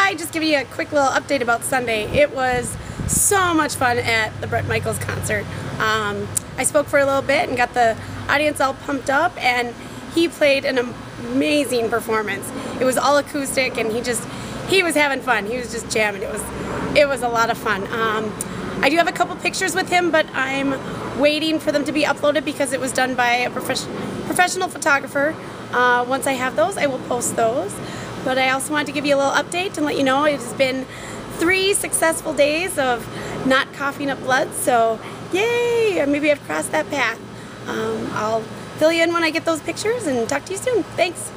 I just give you a quick little update about Sunday. It was so much fun at the Bret Michaels concert. I spoke for a little bit and got the audience all pumped up, and he played an amazing performance. It was all acoustic, and he was having fun. He was just jamming. It was a lot of fun. I do have a couple pictures with him, but I'm waiting for them to be uploaded because it was done by a professional photographer. Once I have those, I will post those. But I also wanted to give you a little update and let you know it has been 3 successful days of not coughing up blood, so yay! Maybe I've crossed that path. I'll fill you in when I get those pictures and talk to you soon. Thanks.